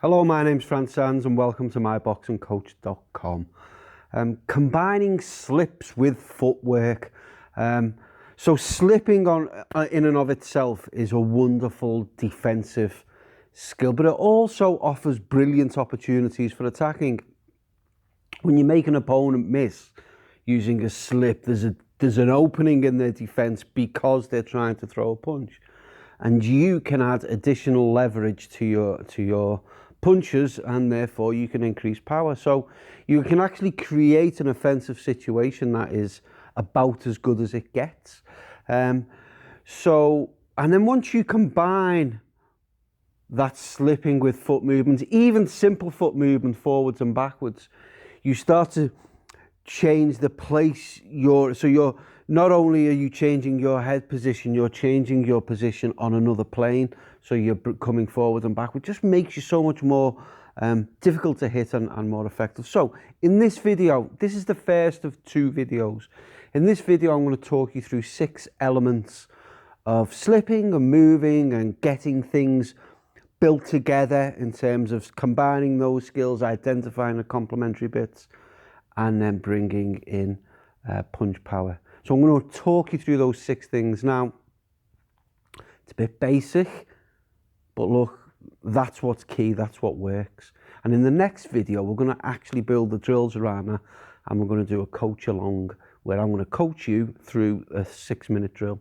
Hello, my name's Franz Sands and welcome to myboxingcoach.com. Combining slips with footwork. So slipping in and of itself is a wonderful defensive skill, but it also offers brilliant opportunities for attacking. When you make an opponent miss using a slip, there's an opening in their defense because they're trying to throw a punch, and you can add additional leverage to your punches, and therefore you can increase power. So you can actually create an offensive situation that is about as good as it gets. And then once you combine that slipping with foot movements, even simple foot movement forwards and backwards, you start to change the place you're not only are you changing your head position, you're changing your position on another plane. So you're coming forward and backward. Just makes you so much more difficult to hit and more effective. So in this video, this is the first of 2 videos. In this video, I'm going to talk you through 6 elements of slipping and moving and getting things built together in terms of combining those skills, identifying the complementary bits, and then bringing in punch power. So I'm going to talk you through those 6 things. Now, it's a bit basic, but look, that's what's key, that's what works. And in the next video, we're going to actually build the drills around that, and we're going to do a coach along where I'm going to coach you through a 6-minute drill.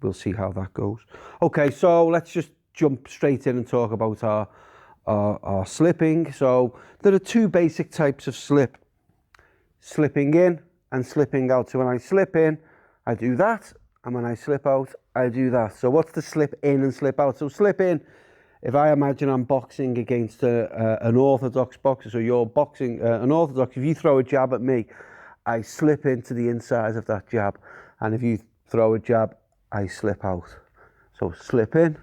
We'll see how that goes. Okay, so let's just jump straight in and talk about our slipping. So there are 2 basic types of slip: slipping in and slipping out. So when I slip in, I do that, and when I slip out, I do that. So what's the slip in and slip out? So slip in, if I imagine I'm boxing against an orthodox boxer, so you're boxing an orthodox, if you throw a jab at me, I slip into the inside of that jab. And if you throw a jab, I slip out. So slip in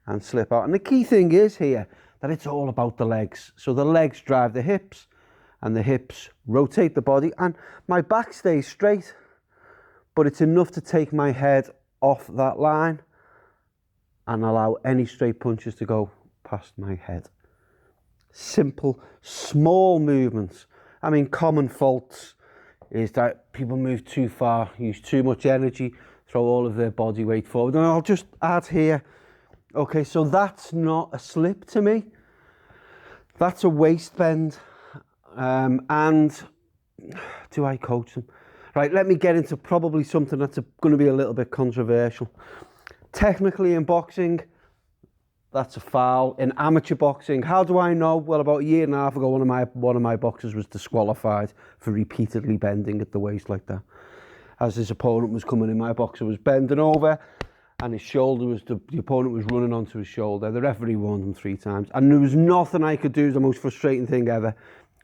and slip out. And the key thing is here that it's all about the legs. So the legs drive the hips, and the hips rotate the body, and my back stays straight, but it's enough to take my head off that line and allow any straight punches to go past my head. Simple, small movements. I mean, common faults is that people move too far, use too much energy, throw all of their body weight forward. And I'll just add here, okay, so that's not a slip to me. That's a waist bend. And do I coach them? Right, let me get into probably something that's going to be a little bit controversial. Technically in boxing, that's a foul. In amateur boxing, how do I know? Well, about a year and a half ago, one of my boxers was disqualified for repeatedly bending at the waist like that. As his opponent was coming in, my boxer was bending over, and his shoulder was, the opponent was running onto his shoulder. The referee warned him 3 times, and there was nothing I could do. It was the most frustrating thing ever,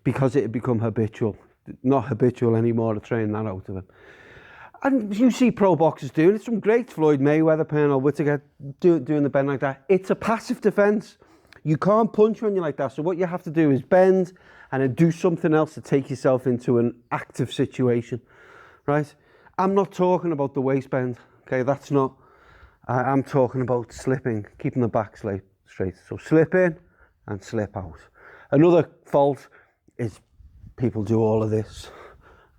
because it had become habitual. Not habitual anymore to train that out of him. And you see pro boxers doing it. Some great Floyd Mayweather, Pernell Whitaker doing the bend like that. It's a passive defense. You can't punch when you're like that. So what you have to do is bend and then do something else to take yourself into an active situation, right? I'm not talking about the waist bend. Okay, that's not. I'm talking about slipping, keeping the back straight. So slip in and slip out. Another fault is people do all of this,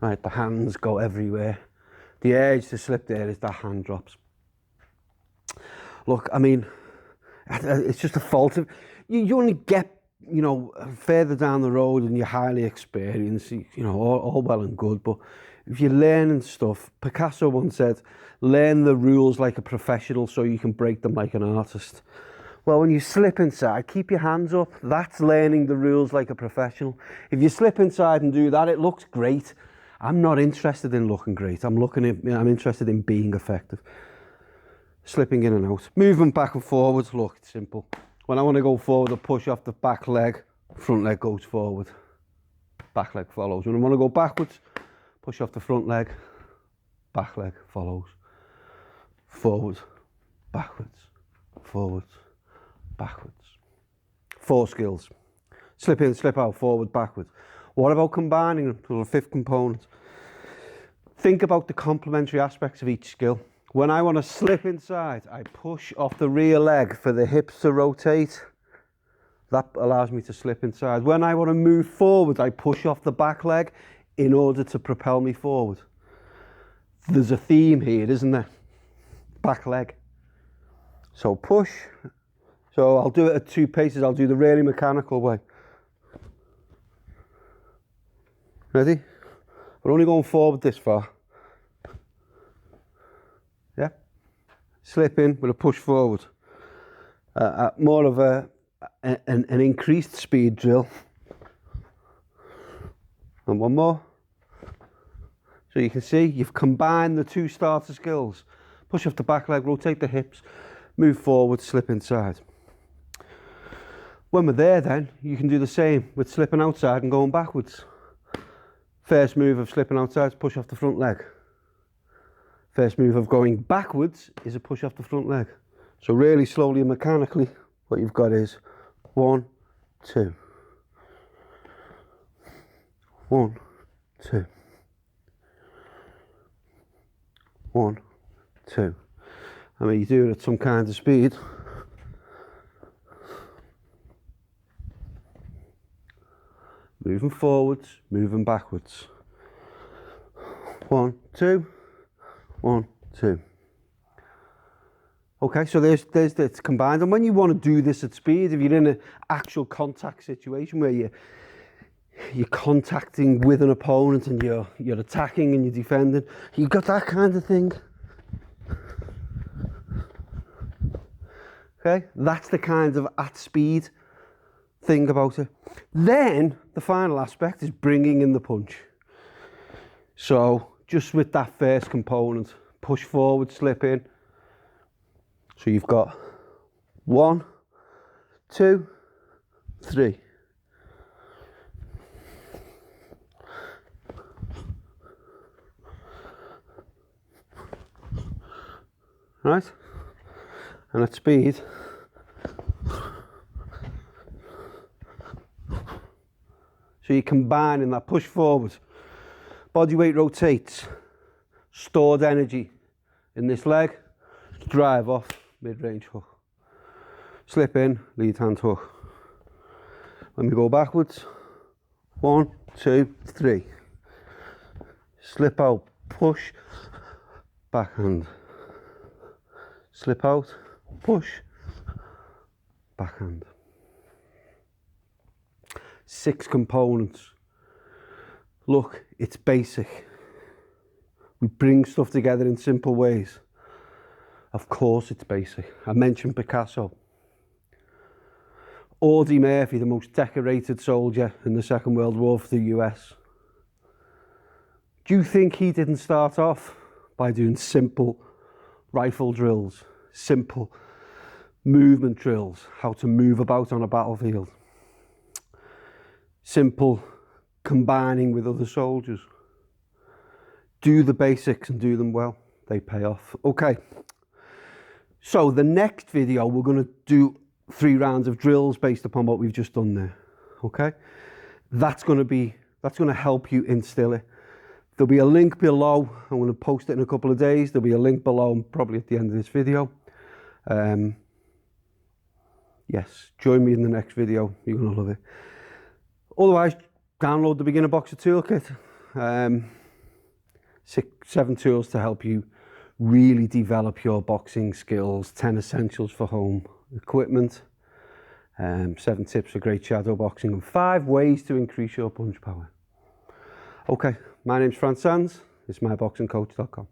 right? The hands go everywhere. The urge to slip there is that hand drops. Look, I mean, it's just a fault of, you only get, further down the road and you're highly experienced, all well and good, but if you're learning stuff, Picasso once said, learn the rules like a professional so you can break them like an artist. Well, when you slip inside, keep your hands up. That's learning the rules like a professional. If you slip inside and do that, it looks great. I'm not interested in looking great. I'm interested in being effective. Slipping in and out. Movement back and forwards. Look, it's simple. When I want to go forward, I push off the back leg, front leg goes forward. Back leg follows. When I want to go backwards, push off the front leg, back leg follows. Forwards, backwards, forwards, backwards. 4 skills. Slip in, slip out, forward, backwards. What about combining them to a 5th component? Think about the complementary aspects of each skill. When I want to slip inside, I push off the rear leg for the hips to rotate. That allows me to slip inside. When I want to move forward, I push off the back leg in order to propel me forward. There's a theme here, isn't there? Back leg. So push. So I'll do it at 2 paces. I'll do the really mechanical way. Ready? We're only going forward this far. Yeah? Slip in with a push forward. More of an increased speed drill. And one more. So you can see you've combined the 2 starter skills. Push off the back leg, rotate the hips, move forward, slip inside. When we're there then, you can do the same with slipping outside and going backwards. First move of slipping outside is push off the front leg. First move of going backwards is a push off the front leg. So really slowly and mechanically, what you've got is 1, 2. 1, 2. 1, 2. I mean, you do it at some kind of speed. Moving forwards, moving backwards. 1, 2. 1, 2. Okay, so there's it's combined. And when you want to do this at speed, if you're in an actual contact situation where you're contacting with an opponent and you're attacking and you're defending, you've got that kind of thing. Okay, that's the kind of at speed thing about it. Then the final aspect is bringing in the punch. So just with that first component, push forward, slip in. So you've got 1, 2, 3. Right? And at speed, so you're combining that push forward, body weight rotates, stored energy in this leg, drive off, mid-range hook, slip in, lead hand hook. When we go backwards, 1, 2, 3, slip out, push, backhand, slip out, push, backhand. 6 components. Look, it's basic. We bring stuff together in simple ways. Of course it's basic. I mentioned Picasso. Audie Murphy, the most decorated soldier in the Second World War for the US. Do you think he didn't start off by doing simple rifle drills, simple movement drills, how to move about on a battlefield? Simple combining with other soldiers. Do the basics and do them well. They pay off. Okay. So the next video, we're going to do 3 rounds of drills based upon what we've just done there. Okay. That's going to help you instill it. There'll be a link below. I'm going to post it in a couple of days. There'll be a link below, probably at the end of this video. Yes, join me in the next video. You're going to love it. Otherwise, download the Beginner Boxer Toolkit. 7 tools to help you really develop your boxing skills. 10 essentials for home equipment. 7 tips for great shadow boxing. And 5 ways to increase your punch power. Okay, my name's Fran Sands. It's myboxingcoach.com.